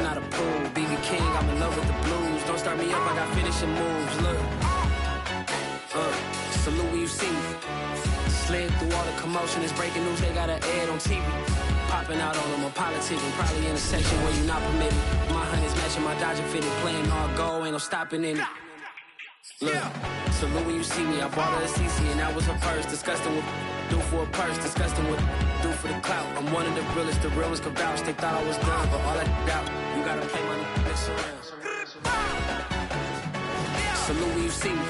out of pool. BB King, I'm in love with the blues. Don't start me up, I got finishing moves. Look, salute when you see me. Slid through all the commotion, it's breaking news, they got an ad on TV. Popping out on them, I'm politicking, probably in a section where you not permitted. My honey's matching my Dodger fitted, playing all go, ain't no stopping in it. Look, salute when you see me, I bought her a CC and that was her purse. Disgusting with do for a purse, disgusting with do for the clout. I'm one of the realest, the realest could vouch. They thought I was done, but all that out, you gotta play my next around. Salute when you see me.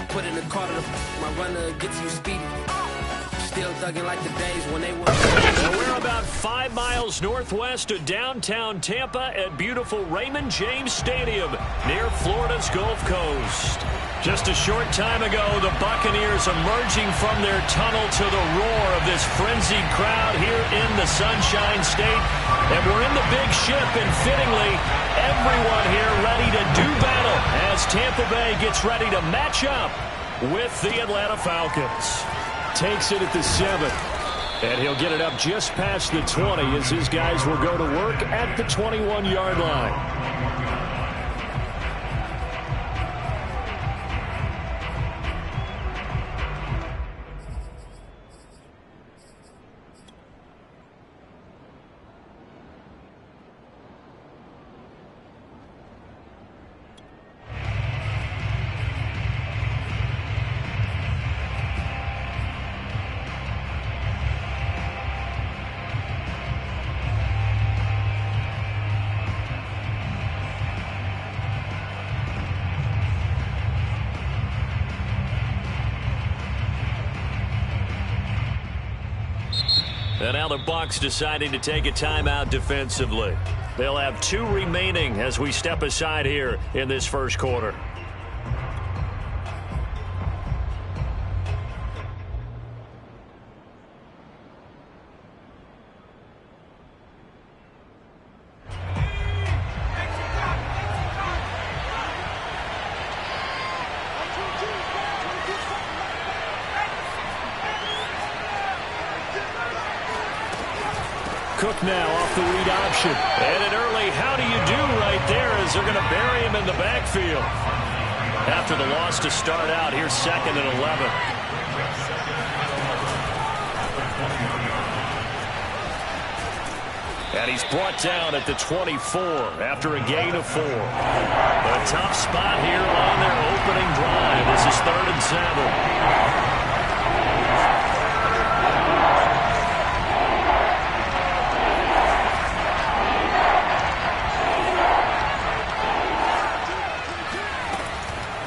Put in the car to my runner, get to you speedy. Still thugging like the days when they were. Well, we're about 5 miles northwest of downtown Tampa at beautiful Raymond James Stadium near Florida's Gulf Coast. Just a short time ago, the Buccaneers emerging from their tunnel to the roar of this frenzied crowd here in the Sunshine State. And we're in the big ship, and fittingly, everyone here ready to do battle as Tampa Bay gets ready to match up with the Atlanta Falcons. Takes it at the 7. And he'll get it up just past the 20 as his guys will go to work at the 21-yard line. And now the Bucs deciding to take a timeout defensively. They'll have 2 remaining as we step aside here in this first quarter. Cook now off the read option. And an early how do you do right there as they're going to bury him in the backfield. After the loss to start out, here's 2nd and 11. And he's brought down at the 24 after a gain of 4. A tough spot here on their opening drive. This is 3rd and 7.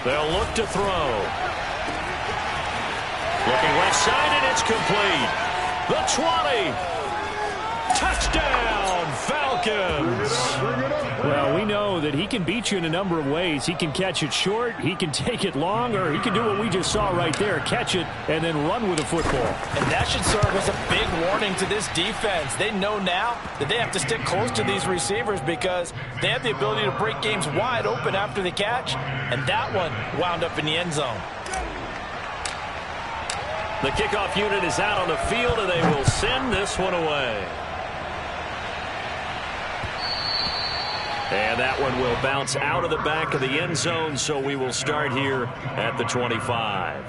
They'll look to throw. Looking left side, and it's complete. The 20. Touchdown, Falcons. Well, we know that he can beat you in a number of ways. He can catch it short, he can take it long, or he can do what we just saw right there, catch it and then run with the football. And that should serve as a big warning to this defense. They know now that they have to stick close to these receivers because they have the ability to break games wide open after the catch, and that one wound up in the end zone. The kickoff unit is out on the field, and they will send this one away. And that one will bounce out of the back of the end zone, so we will start here at the 25.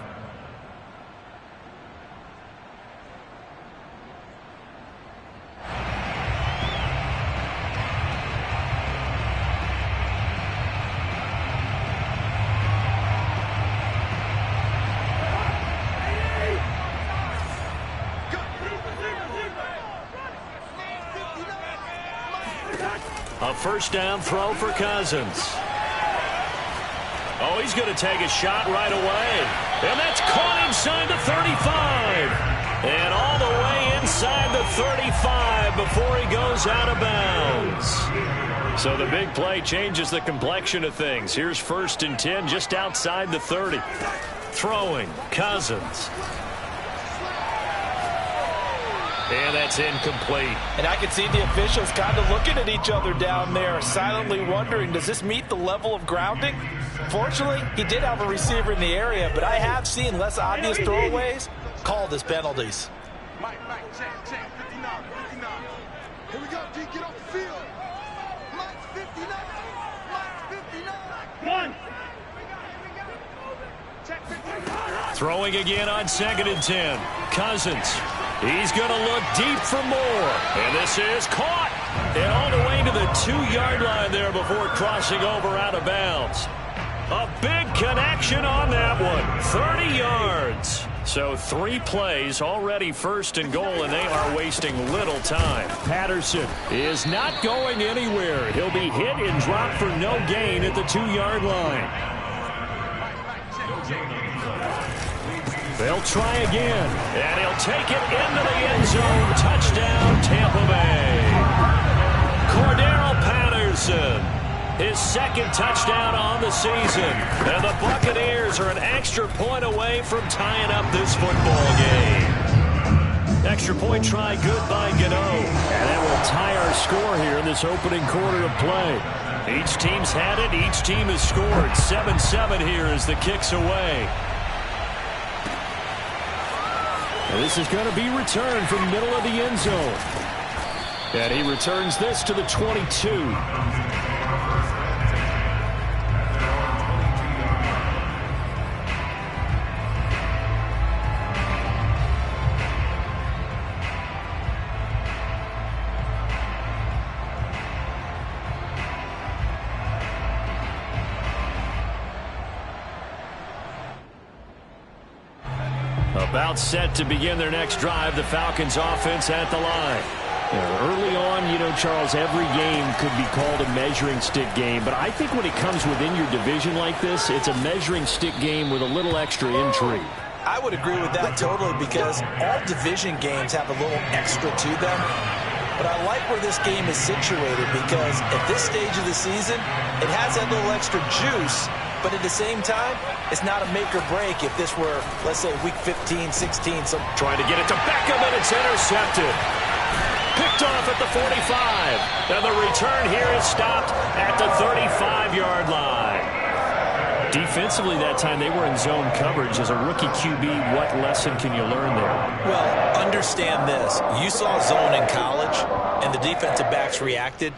A first down throw for Cousins. Oh, he's going to take a shot right away. And that's caught inside the 35. And all the way inside the 35 before he goes out of bounds. So the big play changes the complexion of things. Here's 1st and 10 just outside the 30. Throwing, Cousins. And that's incomplete. And I can see the officials kind of looking at each other down there, silently wondering, does this meet the level of grounding? Fortunately, he did have a receiver in the area, but I have seen less obvious throwaways called as penalties. Mike, check, 59. Here we go, D, get off the field. Throwing again on 2nd and 10. Cousins. He's going to look deep for more. And this is caught. And all the way to the 2-yard line there before crossing over out of bounds. A big connection on that one. 30 yards. So 3 plays, already 1st and goal, and they are wasting little time. Patterson is not going anywhere. He'll be hit and dropped for no gain at the 2-yard line. They'll try again. And he'll take it into the end zone. Touchdown, Tampa Bay. Cordero Patterson, his 2nd touchdown on the season. And the Buccaneers are an extra point away from tying up this football game. Extra point try good by Gano. And that will tie our score here in this opening quarter of play. Each team's had it. Each team has scored. 7-7 here as the kick's away. And this is going to be returned from the middle of the end zone. And he returns this to the 22. About set to begin their next drive, the Falcons offense at the line. Early on, Charles, every game could be called a measuring stick game. But I think when it comes within your division like this, it's a measuring stick game with a little extra intrigue. I would agree with that totally because all division games have a little extra to them. But I like where this game is situated because at this stage of the season, it has that little extra juice. But at the same time, it's not a make or break if this were, let's say, week 15, 16. Trying to get it to Beckham, and it's intercepted. Picked off at the 45. And the return here is stopped at the 35-yard line. Defensively that time, they were in zone coverage. As a rookie QB, what lesson can you learn there? Well, understand this. You saw zone in college, and the defensive backs reacted.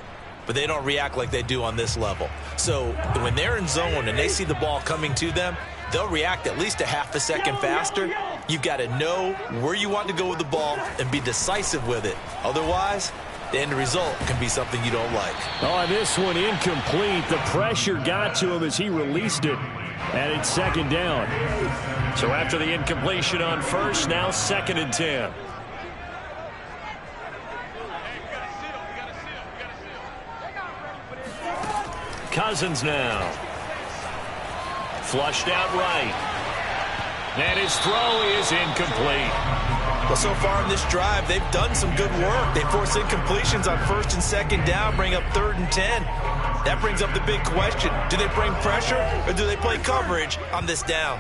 But they don't react like they do on this level. So when they're in zone and they see the ball coming to them, they'll react at least a half a second faster. You've got to know where you want to go with the ball and be decisive with it. Otherwise, the end result can be something you don't like. Oh, this one incomplete. The pressure got to him as he released it. And it's 2nd down. So after the incompletion on 1st, now 2nd and 10. Cousins now. Flushed out right. And his throw is incomplete. Well, so far in this drive, they've done some good work. They force incompletions on 1st and 2nd down, bring up 3rd and 10. That brings up the big question. Do they bring pressure or do they play coverage on this down?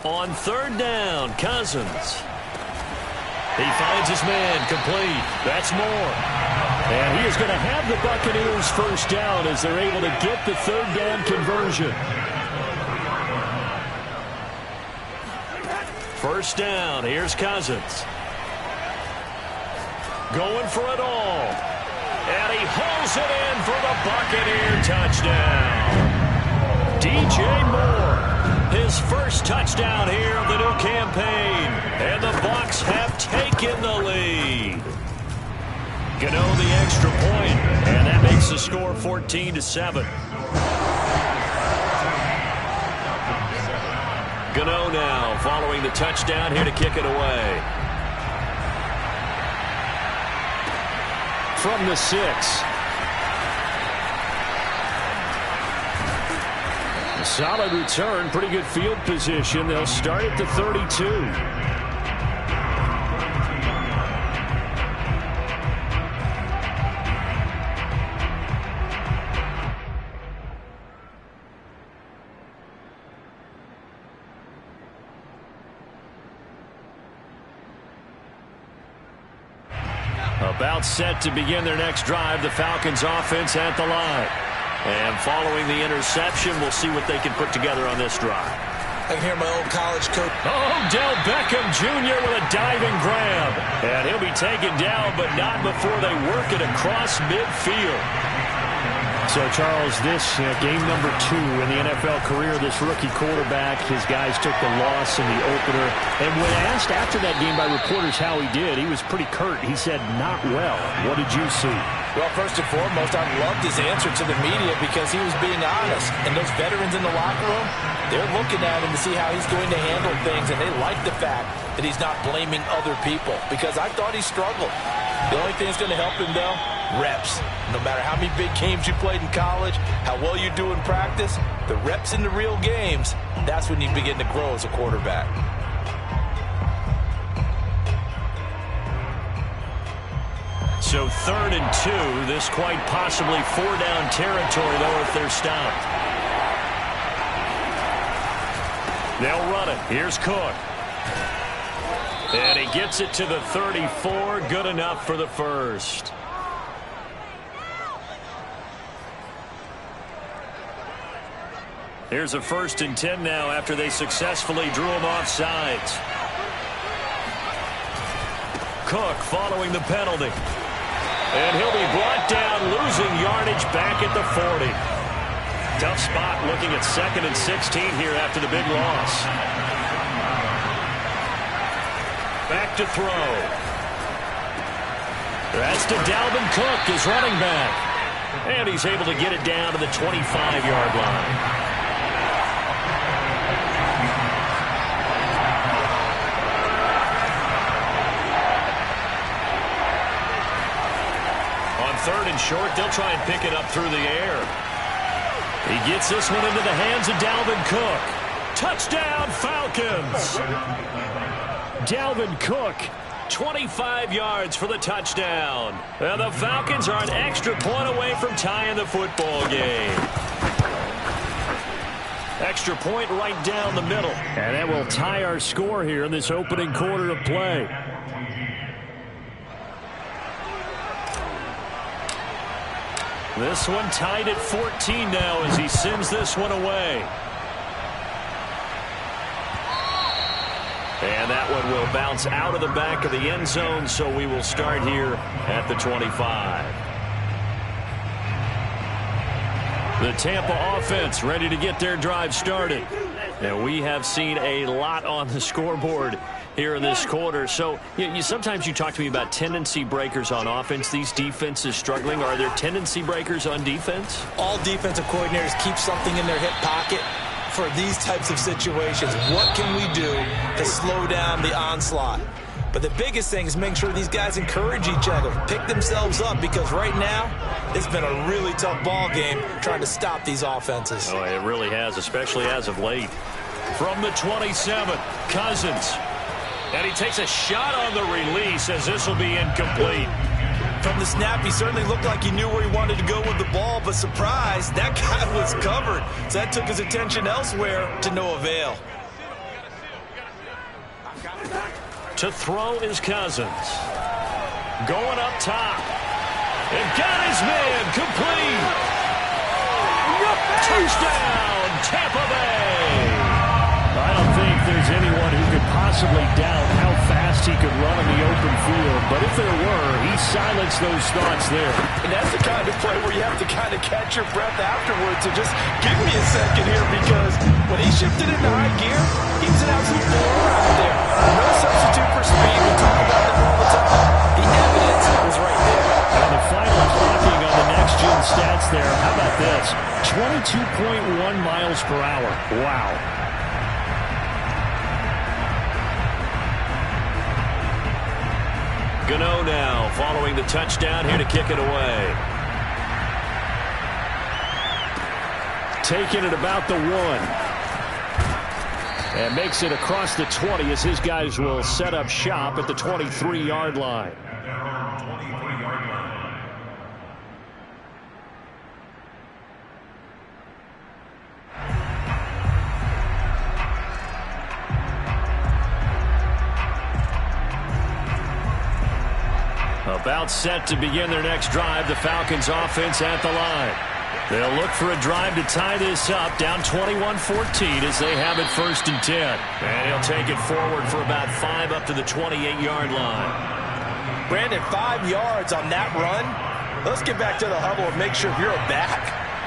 On 3rd down, Cousins. He finds his man complete. That's more. And he is going to have the Buccaneers 1st down as they're able to get the 3rd down conversion. 1st down. Here's Cousins. Going for it all. And he hauls it in for the Buccaneer touchdown. DJ Moore. His 1st touchdown here of the new campaign. And the Bucs have taken the lead. Gano the extra point, and that makes the score 14-7. Gano now following the touchdown here to kick it away. From the 6. Solid return, pretty good field position. They'll start at the 32. About set to begin their next drive, the Falcons offense at the line. And following the interception, we'll see what they can put together on this drive. I can hear my old college coach. Odell Beckham Jr. with a diving grab. And he'll be taken down, but not before they work it across midfield. So, Charles, this game number 2 in the NFL career, this rookie quarterback, his guys took the loss in the opener. And when asked after that game by reporters how he did, he was pretty curt. He said, not well. What did you see? Well, first and foremost, I loved his answer to the media because he was being honest. And those veterans in the locker room, they're looking at him to see how he's going to handle things. And they like the fact that he's not blaming other people because I thought he struggled. The only thing that's going to help him, though, reps. No matter how many big games you played in college, how well you do in practice, the reps in the real games, that's when you begin to grow as a quarterback. So 3rd and 2, this quite possibly 4-down territory, though, if they're stopped. They'll run it. Here's Cook. And he gets it to the 34. Good enough for the first. Here's a 1st and 10 now after they successfully drew him off sides. Cook following the penalty. And he'll be brought down, losing yardage back at the 40. Tough spot looking at 2nd and 16 here after the big loss. Back to throw. That's to Dalvin Cook, his running back. And he's able to get it down to the 25-yard line. On 3rd and short, they'll try and pick it up through the air. He gets this one into the hands of Dalvin Cook. Touchdown, Falcons! Dalvin Cook, 25 yards for the touchdown. And the Falcons are an extra point away from tying the football game. Extra point right down the middle. And that will tie our score here in this opening quarter of play. This one tied at 14 now as he sends this one away. And that one will bounce out of the back of the end zone, so we will start here at the 25. The Tampa offense ready to get their drive started. And we have seen a lot on the scoreboard here in this quarter. So sometimes you talk to me about tendency breakers on offense. These defenses struggling. Are there tendency breakers on defense? All defensive coordinators keep something in their hip pocket for these types of situations. What can we do to slow down the onslaught? But the biggest thing is make sure these guys encourage each other, pick themselves up, because right now it's been a really tough ball game trying to stop these offenses. Oh, it really has, especially as of late. From the 27, Cousins. And he takes a shot on the release as this will be incomplete. From the snap, he certainly looked like he knew where he wanted to go with the ball, but surprise, that guy was covered. So that took his attention elsewhere to no avail. To throw is Cousins. Going up top. And got his man complete. Touchdown, Tampa Bay. I don't think there's anyone who could possibly doubt how fast he could run in the open field. But if there were, he silenced those thoughts there. And that's the kind of play where you have to kind of catch your breath afterwards. So just give me a second here, because when he shifted into high gear, he was an absolute moron out there. No substitute for speed. We talk about that all the time. The evidence was right there. And the final clocking on the next-gen stats there. How about this? 22.1 miles per hour. Wow. Gano now following the touchdown here to kick it away. Taking it about the 1. And makes it across the 20 as his guys will set up shop at the 23-yard line. About set to begin their next drive, the Falcons offense at the line. They'll look for a drive to tie this up, down 21-14 as they have it 1st and 10. And he'll take it forward for about 5 up to the 28-yard line. Brandon, 5 yards on that run. Let's get back to the huddle and make sure if you're a back,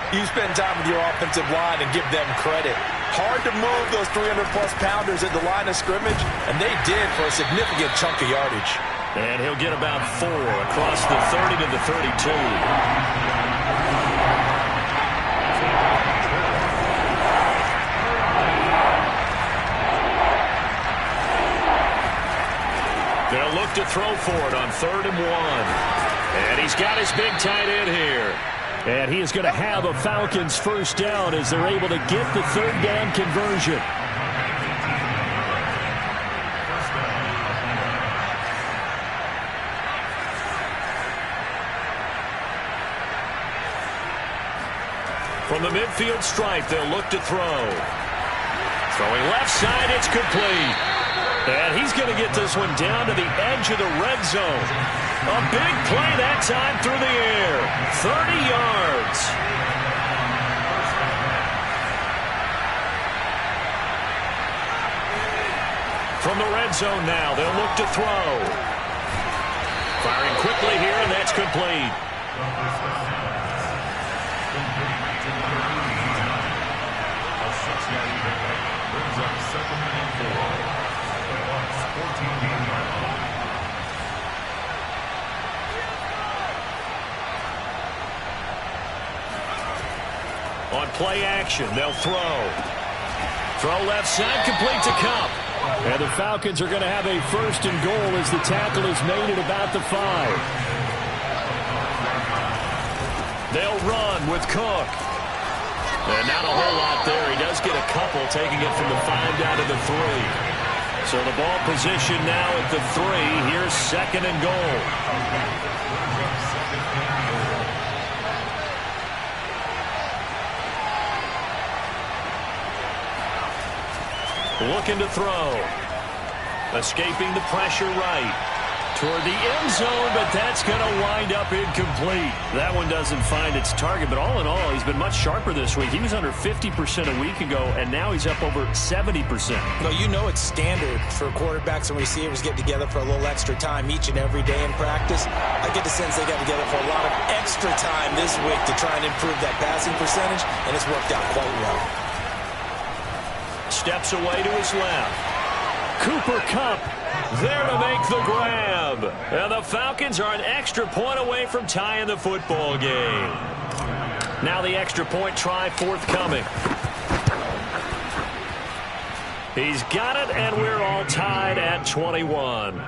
you spend time with your offensive line and give them credit. Hard to move those 300-plus pounders at the line of scrimmage, and they did for a significant chunk of yardage. And he'll get about 4 across the 30 to the 32. They'll look to throw for it on 3rd and 1. And he's got his big tight end here. And he is going to have a Falcons first down as they're able to get the 3rd down conversion. From the midfield stripe, they'll look to throw. Throwing left side, it's complete. And he's going to get this one down to the edge of the red zone. A big play that time through the air. 30 yards. From the red zone now, they'll look to throw. Firing quickly here, and that's complete. On play action, they'll throw. Throw left side, complete to Cup. And the Falcons are going to have a 1st and goal as the tackle is made at about the 5. They'll run with Cook. And not a whole lot there. He does get a couple, taking it from the 5 down to the 3. So the ball position now at the 3. Here's 2nd and goal. Looking to throw. Escaping the pressure right. Toward the end zone, but that's going to wind up incomplete. That one doesn't find its target, but all in all, he's been much sharper this week. He was under 50% a week ago, and now he's up over 70%. Well, you know it's standard for quarterbacks and receivers get together for a little extra time each and every day in practice. I get the sense they got together for a lot of extra time this week to try and improve that passing percentage, and it's worked out quite well. Steps away to his left. Cooper Kupp there to make the grab. And the Falcons are an extra point away from tying the football game. Now the extra point try forthcoming. He's got it, and we're all tied at 21.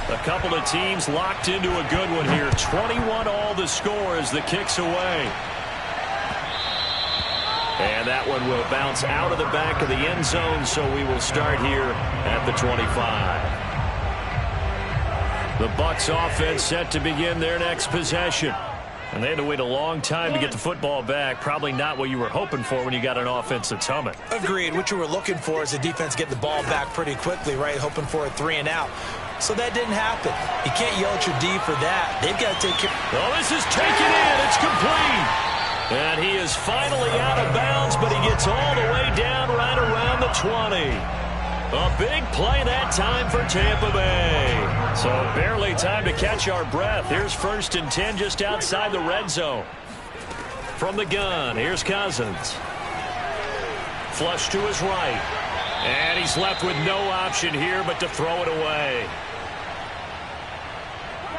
A couple of teams locked into a good one here. 21 all the score as the kick's away. And that one will bounce out of the back of the end zone, so we will start here at the 25. The Bucs offense set to begin their next possession. And they had to wait a long time to get the football back. Probably not what you were hoping for when you got an offense that's humming. Agreed. What you were looking for is the defense get the ball back pretty quickly, right? Hoping for a 3 and out. So that didn't happen. You can't yell at your D for that. They've got to take care. Oh, this is taken in. It's complete. And he is finally out of bounds, but he gets all the way down right around the 20. A big play that time for Tampa Bay. So barely time to catch our breath. Here's 1st and 10 just outside the red zone. From the gun, here's Cousins. Flush to his right. And he's left with no option here but to throw it away.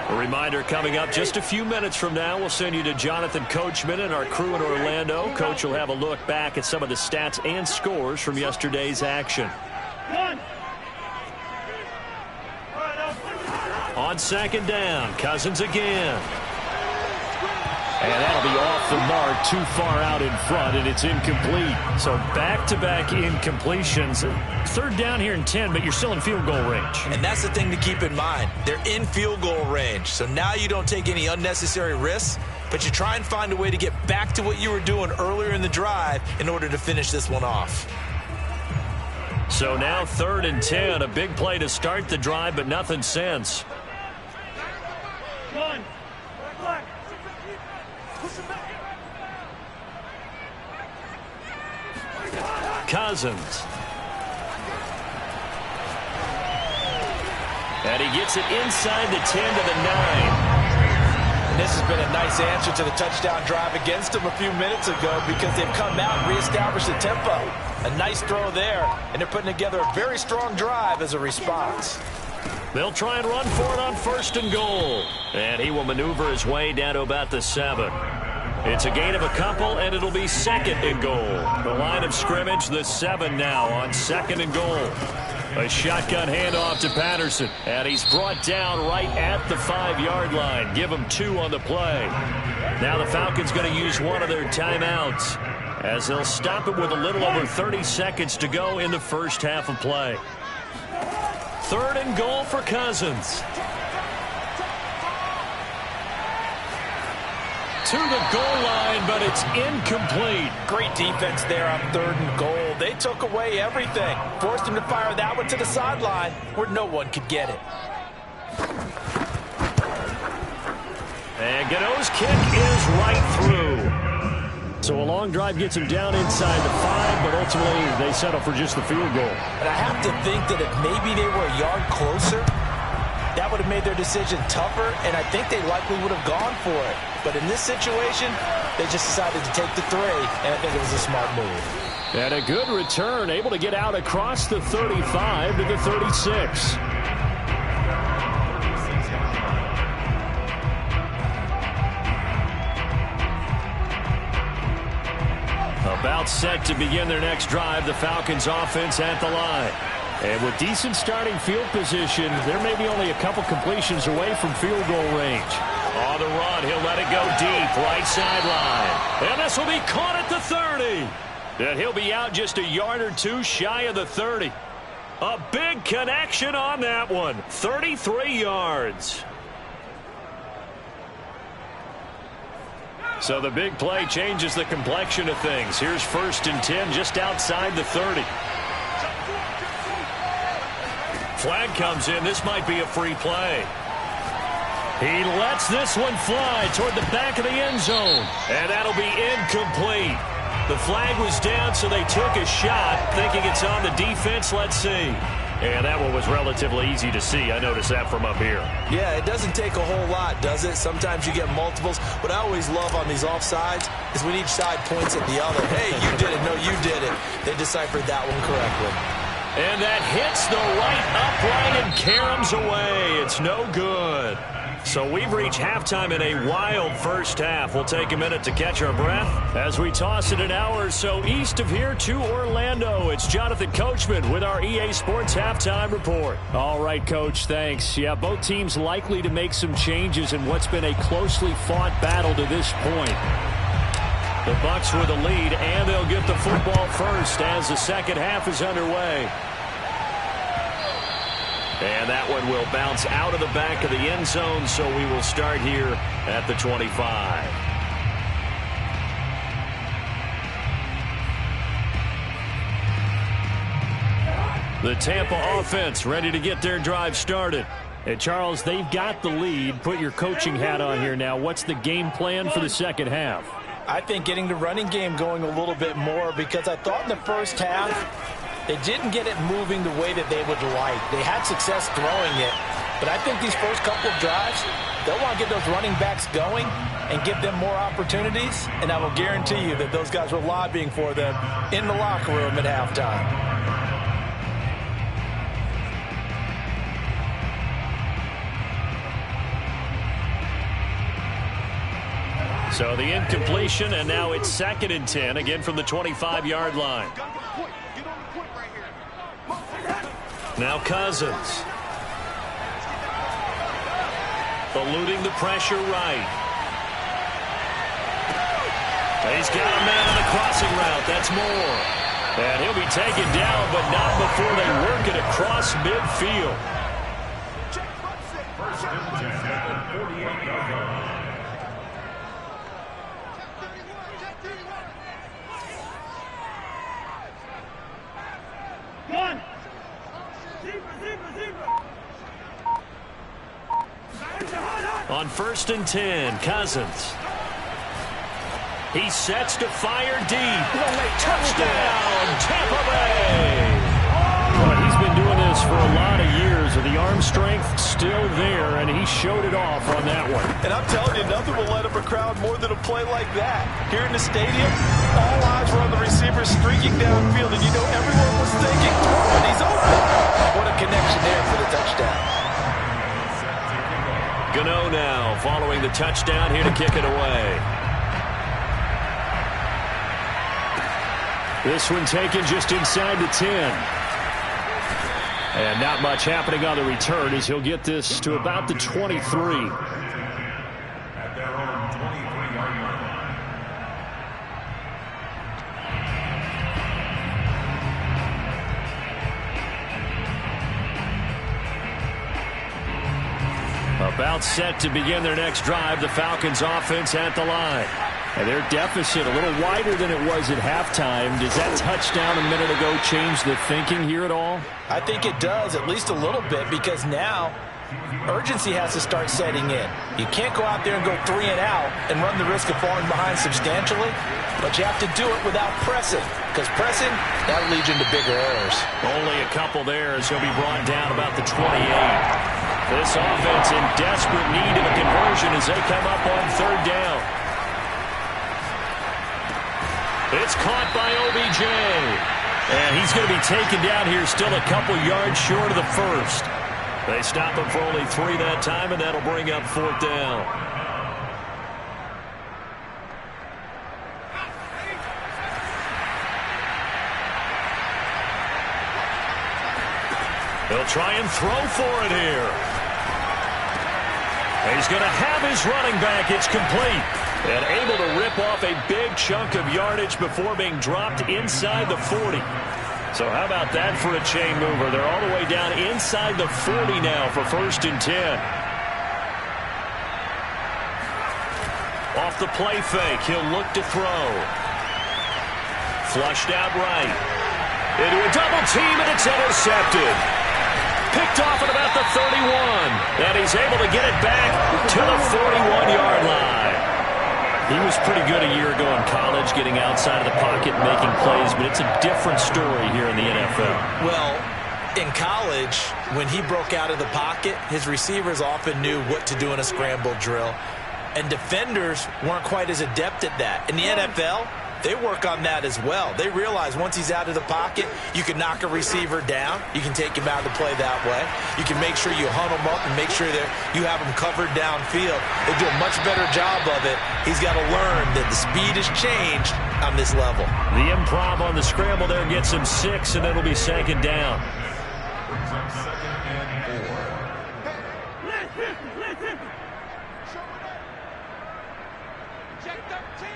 A reminder coming up just a few minutes from now. We'll send you to Jonathan Coachman and our crew in Orlando. Coach will have a look back at some of the stats and scores from yesterday's action. On 2nd down, Cousins again. And that'll be off the mark, too far out in front, and it's incomplete. So back-to-back incompletions. 3rd down here and 10, but you're still in field goal range. And that's the thing to keep in mind. They're in field goal range. So now you don't take any unnecessary risks, but you try and find a way to get back to what you were doing earlier in the drive in order to finish this one off. So now 3rd and 10, a big play to start the drive, but nothing since. Cousins. And he gets it inside the 10 to the 9. And this has been a nice answer to the touchdown drive against them a few minutes ago because they've come out and reestablished the tempo. A nice throw there, and they're putting together a very strong drive as a response. They'll try and run for it on 1st and goal. And he will maneuver his way down to about the 7. It's a gain of a couple, and it'll be 2nd and goal. The line of scrimmage, the 7 now on 2nd and goal. A shotgun handoff to Patterson, and he's brought down right at the 5-yard line. Give him 2 on the play. Now the Falcons going to use one of their timeouts as they'll stop it with a little over 30 seconds to go in the first half of play. 3rd and goal for Cousins. To the goal line, but it's incomplete. Great defense there on 3rd and goal. They took away everything. Forced him to fire that one to the sideline where no one could get it. And Gano's kick is right through. So a long drive gets him down inside the 5, but ultimately they settle for just the field goal. And I have to think that if maybe they were a yard closer, that would have made their decision tougher, and I think they likely would have gone for it. But in this situation, they just decided to take the 3, and I think it was a smart move. And a good return, able to get out across the 35 to the 36. About set to begin their next drive, the Falcons offense at the line. And with decent starting field position, there may be only a couple completions away from field goal range. On the run, he'll let it go deep, right sideline. And this will be caught at the 30. And he'll be out just a yard or 2 shy of the 30. A big connection on that one. 33 yards. So the big play changes the complexion of things. Here's 1st and 10 just outside the 30. Flag comes in. This might be a free play. He lets this one fly toward the back of the end zone. And that'll be incomplete. The flag was down, so they took a shot, thinking it's on the defense. Let's see. And that one was relatively easy to see. I noticed that from up here. Yeah, it doesn't take a whole lot, does it? Sometimes you get multiples. What I always love on these offsides is when each side points at the other. Hey, you did it. No, you did it. They deciphered that one correctly. And that hits the right upright and caroms away. It's no good. So we've reached halftime in a wild first half. We'll take a minute to catch our breath as we toss it an hour or so east of here to Orlando. It's Jonathan Coachman with our EA Sports Halftime Report. All right, Coach, thanks. Yeah, both teams likely to make some changes in what's been a closely fought battle to this point. The Bucs with the lead, and they'll get the football first as the second half is underway. And that one will bounce out of the back of the end zone, so we will start here at the 25. The Tampa offense ready to get their drive started. And Charles, they've got the lead. Put your coaching hat on here now. What's the game plan for the second half? I think getting the running game going a little bit more, because I thought in the first half they didn't get it moving the way that they would like. They had success throwing it, but I think these first couple of drives, they'll want to get those running backs going and give them more opportunities, and I will guarantee you that those guys were lobbying for them in the locker room at halftime. So the incompletion, and now it's 2nd and 10, again from the 25-yard line. Now Cousins. Eluding the pressure right. He's got a man on the crossing route. That's Moore. And he'll be taken down, but not before they work it across midfield. On 1st and 10, Cousins. He sets to fire deep. Touchdown, Tampa Bay! Well, he's been doing this for a lot of years. So the arm strength still there, and he showed it off on that one. And I'm telling you, nothing will let up a crowd more than a play like that. Here in the stadium, all eyes were on the receiver streaking downfield, and you know everyone was thinking, and he's open. What a connection there for the touchdown. Gano now following the touchdown here to kick it away. This one taken just inside the 10. And not much happening on the return as he'll get this to about the 23. At their own 23-yard line. About set to begin their next drive. The Falcons offense at the line. And their deficit a little wider than it was at halftime. Does that touchdown a minute ago change the thinking here at all? I think it does, at least a little bit, because now urgency has to start setting in. You can't go out there and go 3 and out and run the risk of falling behind substantially, but you have to do it without pressing, because pressing, that'll lead you into bigger errors. Only a couple there as he'll be brought down about the 28. This offense in desperate need of a conversion as they come up on third down. It's caught by OBJ. And he's going to be taken down here still a couple yards short of the first. They stop him for only 3 that time, and that'll bring up fourth down. He'll try and throw for it here. He's going to have his running back. It's complete. And able to rip off a big chunk of yardage before being dropped inside the 40. So how about that for a chain mover? They're all the way down inside the 40 now for 1st and 10. Off the play fake, he'll look to throw. Flushed out right. Into a double team, and it's intercepted. Picked off at about the 31. And he's able to get it back to the 41-yard line. He was pretty good a year ago in college, getting outside of the pocket and making plays, but it's a different story here in the NFL. Well, in college, when he broke out of the pocket, his receivers often knew what to do in a scramble drill, and defenders weren't quite as adept at that. In the NFL, they work on that as well. They realize once he's out of the pocket, you can knock a receiver down. You can take him out of the play that way. You can make sure you hunt him up and make sure that you have him covered downfield. They do a much better job of it. He's got to learn that the speed has changed on this level. The improv on the scramble there gets him 6, and it'll be 2nd down. Brings up 2nd and 4. Check 13.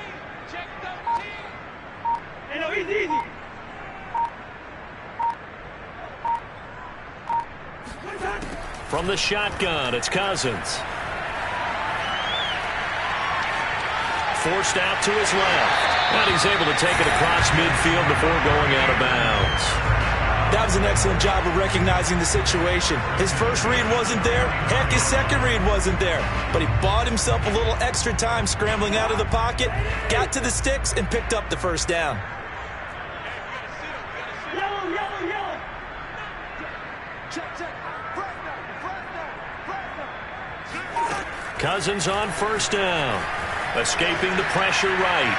Check 13. Hey, no, easy. From the shotgun, it's Cousins. Forced out to his left. And he's able to take it across midfield before going out of bounds. That was an excellent job of recognizing the situation. His first read wasn't there. Heck, his second read wasn't there. But he bought himself a little extra time scrambling out of the pocket, got to the sticks, and picked up the first down. Yellow. Check. Cousins on 1st down. Escaping the pressure right.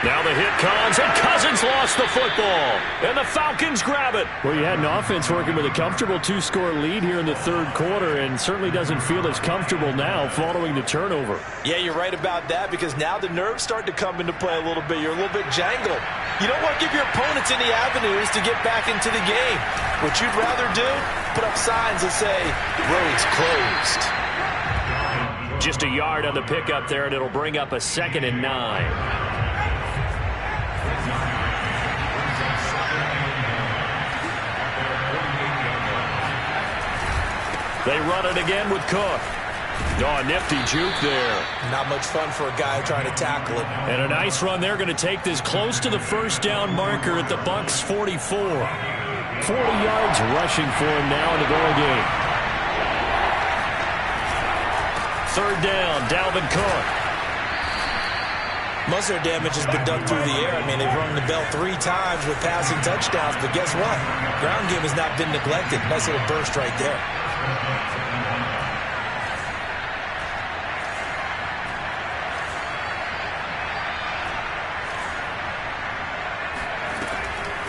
Now the hit comes, and Cousins lost the football. And the Falcons grab it. Well, you had an offense working with a comfortable 2-score lead here in the 3rd quarter, and certainly doesn't feel as comfortable now following the turnover. Yeah, you're right about that, because now the nerves start to come into play a little bit. You're a little bit jangled. You don't want to give your opponents any avenues to get back into the game. What you'd rather do, put up signs that say, roads closed. Just a yard on the pickup there, and it'll bring up a 2nd and 9. They run it again with Cook. Oh, nifty juke there. Not much fun for a guy trying to tackle it. And a nice run there, going to take this close to the 1st down marker at the Bucs 44. 40 yards rushing for him now in the ball game. 3rd down, Dalvin Cook. Most of their damage has been done through the air. I mean, they've rung the bell 3 times with passing touchdowns, but guess what? Ground game has not been neglected. Nice little burst right there.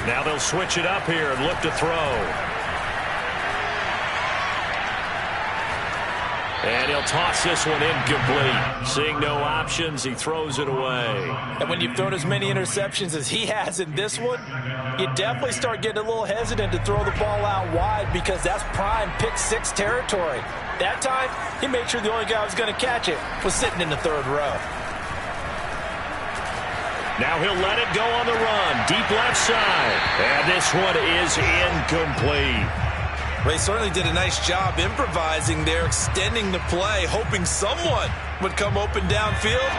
Now they'll switch it up here and look to throw. And he'll toss this one incomplete. Seeing no options, he throws it away. And when you've thrown as many interceptions as he has in this one, you definitely start getting a little hesitant to throw the ball out wide because that's prime pick 6 territory. That time, he made sure the only guy who was going to catch it was sitting in the 3rd row. Now he'll let it go on the run. Deep left side. And this one is incomplete. They certainly did a nice job improvising there, extending the play, hoping someone would come open downfield,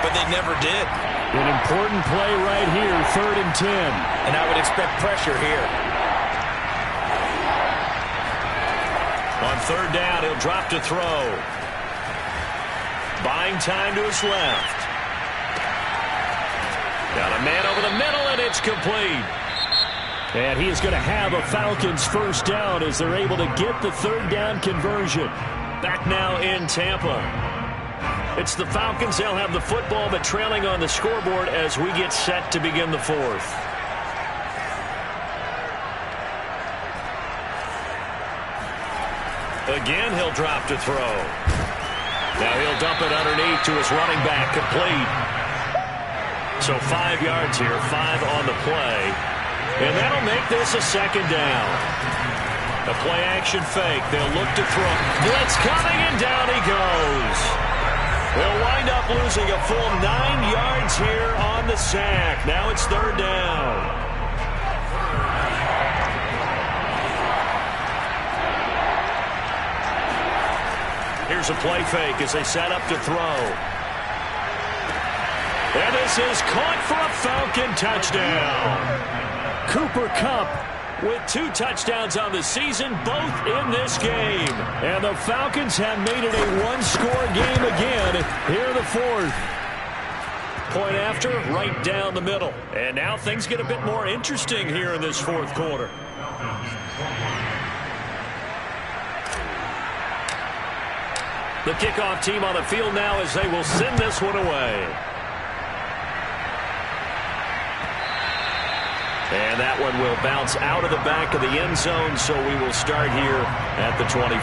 but they never did. An important play right here, 3rd and 10. And I would expect pressure here. On 3rd down, he'll drop to throw. Buying time to his left. Got a man over the middle, and it's complete. And he is going to have a Falcons 1st down as they're able to get the 3rd down conversion. Back now in Tampa. It's the Falcons. They'll have the football, but trailing on the scoreboard as we get set to begin the 4th. Again, he'll drop to throw. Now he'll dump it underneath to his running back, complete. So 5 yards here, 5 on the play. And that'll make this a 2nd down. A play-action fake. They'll look to throw. Blitz coming, and down he goes. They'll wind up losing a full 9 yards here on the sack. Now it's 3rd down. Here's a play fake as they set up to throw. And this is caught for a Falcon touchdown. Cooper Kupp with 2 touchdowns on the season, both in this game. And the Falcons have made it a 1-score game again here in the 4th. Point after, right down the middle. And now things get a bit more interesting here in this 4th quarter. The kickoff team on the field now as they will send this one away. And that one will bounce out of the back of the end zone, so we will start here at the 25.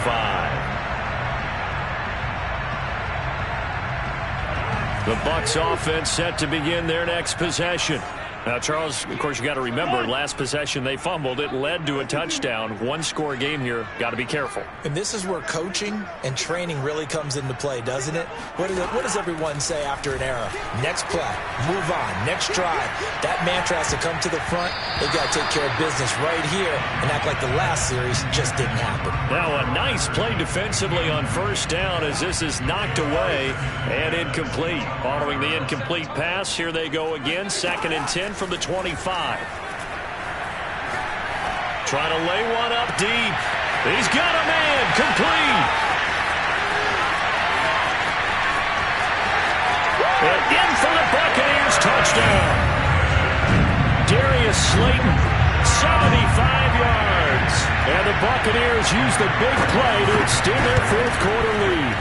The Bucs offense set to begin their next possession. Now, Charles, of course, you got to remember, last possession they fumbled. It led to a touchdown. 1-score game here. Got to be careful. And this is where coaching and training really comes into play, doesn't it? What does everyone say after an error? Next play, move on, next drive. That mantra has to come to the front. They've got to take care of business right here and act like the last series just didn't happen. Now a nice play defensively on 1st down as this is knocked away and incomplete. Following the incomplete pass, here they go again. 2nd and 10 from the 25. Trying to lay one up deep. He's got a man. Complete. And in for the Buccaneers touchdown. Darius Slayton, 75 yards. And the Buccaneers use the big play to extend their 4th quarter lead.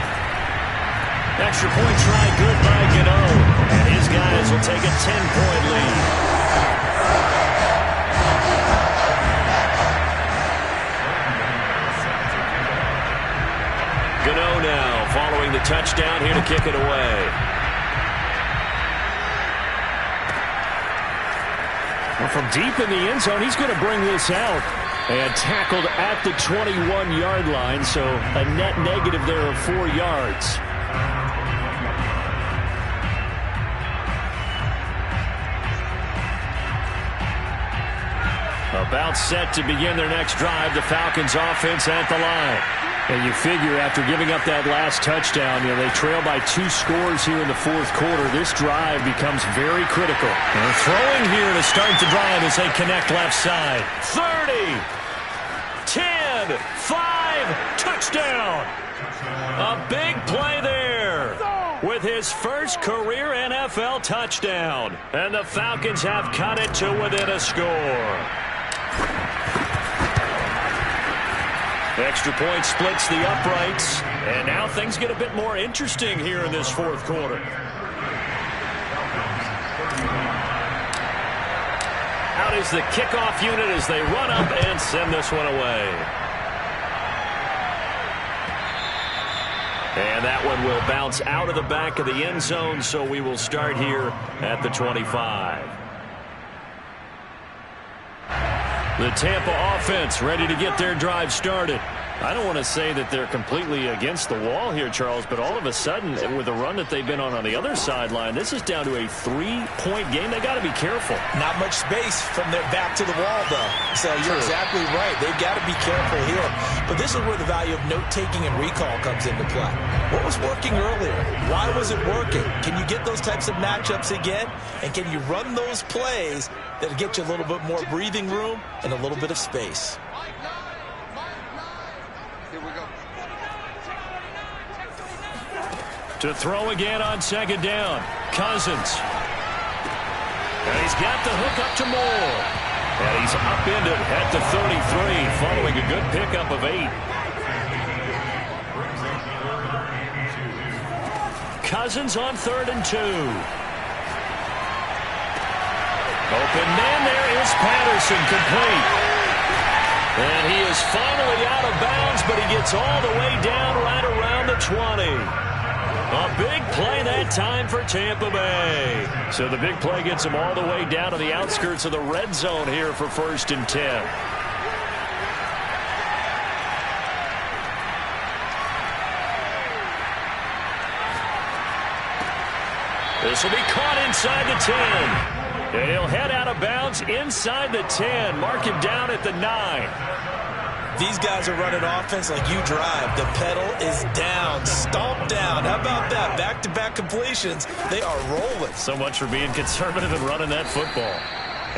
Extra point try good by Gano. And his guys will take a 10-point lead. Gano now following the touchdown here to kick it away. Well, from deep in the end zone, he's going to bring this out. And tackled at the 21-yard line, so a net negative there of 4 yards. About set to begin their next drive, the Falcons offense at the line. And you figure after giving up that last touchdown, they trail by 2 scores here in the 4th quarter. This drive becomes very critical. And they're throwing here to start the drive as they connect left side. 30, 10, 5, touchdown. A big play there. with his first career NFL touchdown. And the Falcons have cut it to within a score. Extra point splits the uprights. And now things get a bit more interesting here in this fourth quarter. Out is the kickoff unit as they run up and send this one away. And that one will bounce out of the back of the end zone, so we will start here at the 25. The Tampa offense ready to get their drive started. I don't want to say that they're completely against the wall here, Charles, but all of a sudden, with the run that they've been on the other sideline, this is down to a 3-point game. They got to be careful. Not much space from their back to the wall, though. So you're exactly right. They've got to be careful here. But this is where the value of note-taking and recall comes into play. What was working earlier? Why was it working? Can you get those types of matchups again? And can you run those plays that'll get you a little bit more breathing room and a little bit of space? To throw again on second down. Cousins. And he's got the hook up to Moore. And he's upended at the 33 following a good pickup of 8. Cousins on 3rd and 2. Open man, there is Patterson, complete. And he is finally out of bounds, but he gets all the way down right around the 20. A big play that time for Tampa Bay. So the big play gets him all the way down to the outskirts of the red zone here for 1st and 10. This will be caught inside the 10. And he'll head out of bounds inside the 10. Mark him down at the 9. These guys are running offense like you drive. The pedal is down, stomp down. How about that? Back-to-back completions. They are rolling. So much for being conservative and running that football.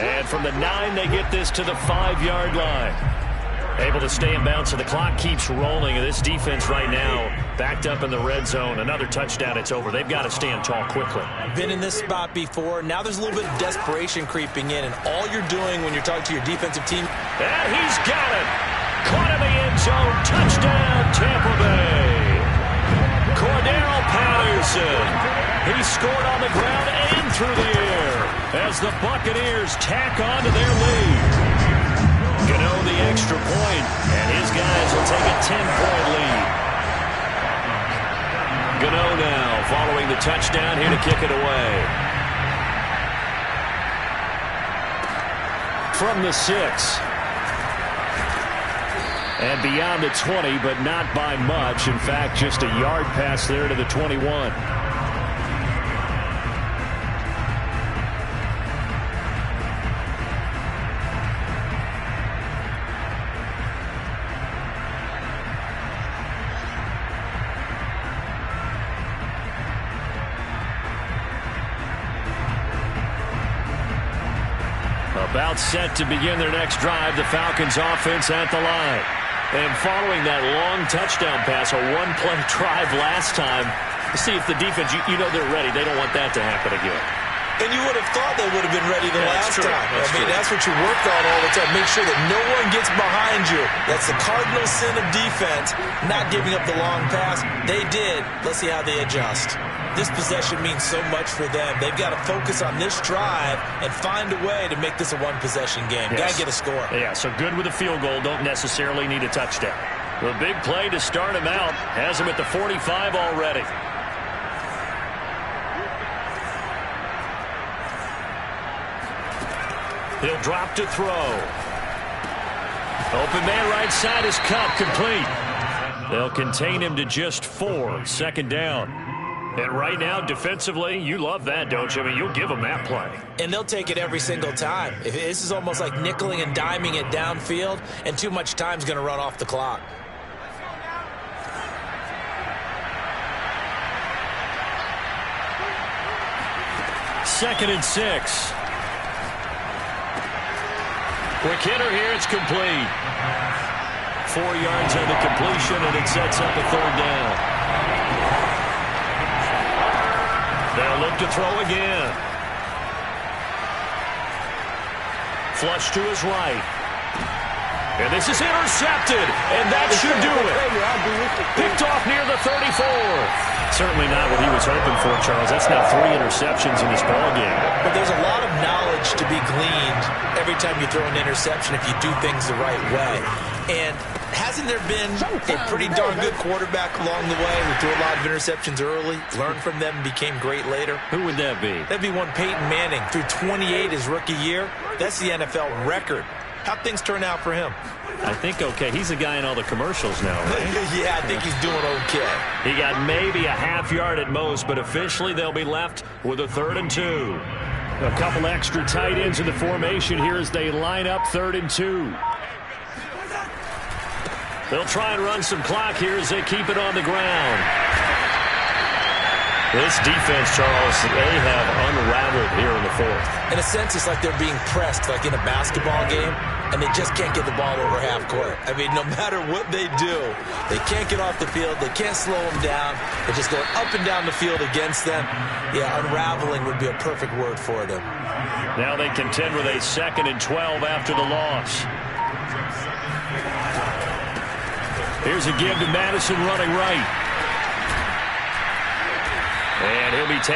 And from the 9, they get this to the 5-yard line. Able to stay in bounds, so the clock keeps rolling. And this defense right now backed up in the red zone. Another touchdown, it's over. They've got to stand tall quickly. Been in this spot before. Now there's a little bit of desperation creeping in. And all you're doing when you're talking to your defensive team. And he's got it. Caught in the end zone. Touchdown, Tampa Bay. Cordero Patterson. He scored on the ground and through the air as the Buccaneers tack on to their lead. Gano the extra point, and his guys will take a 10-point lead. Gano now following the touchdown here to kick it away. From the 6. And beyond the 20, but not by much. In fact, just a yard pass there to the 21. About set to begin their next drive, the Falcons offense at the line. And following that long touchdown pass, a one-play drive last time, see if the defense, you know they're ready. They don't want that to happen again. And you would have thought they would have been ready the last time. That's what you work on all the time. Make sure that no one gets behind you. That's the cardinal sin of defense, not giving up the long pass. They did. Let's see how they adjust. This possession means so much for them. They've got to focus on this drive and find a way to make this a one-possession game. Yes. Got to get a score. Yeah, so good with a field goal. Don't necessarily need a touchdown. The big play to start him out has him at the 45 already. He'll drop to throw. Open man right side is cut, complete. They'll contain him to just 4, 2nd down. And right now, defensively, you love that, don't you? I mean, you'll give them that play. And they'll take it every single time. This is almost like nickeling and diming it downfield, and too much time's going to run off the clock. Second and 6. Quick hitter here, it's complete. 4 yards on the completion, and it sets up a 3rd down. They'll look to throw again. Flush to his right. And this is intercepted, and that should do it. Picked off near the 34. Certainly not what he was hoping for, Charles. That's now 3 interceptions in this ballgame. But there's a lot of knowledge to be gleaned every time you throw an interception if you do things the right way. And hasn't there been a pretty darn good quarterback along the way who threw a lot of interceptions early, learned from them, and became great later? Who would that be? That'd be one Peyton Manning. Threw 28 his rookie year. That's the NFL record. How'd things turn out for him? I think okay. He's a guy in all the commercials now, right? Yeah, I think he's doing okay. He got maybe a half yard at most, but officially they'll be left with a 3rd and 2. A couple extra tight ends in the formation here as they line up 3rd and 2. They'll try and run some clock here as they keep it on the ground. This defense, Charles, they have unraveled here in the 4th. In a sense, it's like they're being pressed, like in a basketball game, and they just can't get the ball over half court. I mean, no matter what they do, they can't get off the field. They can't slow them down. They're just going up and down the field against them. Yeah, unraveling would be a perfect word for them. Now they contend with a 2nd and 12 after the loss. Here's a give to Madison running right. And he'll be taken.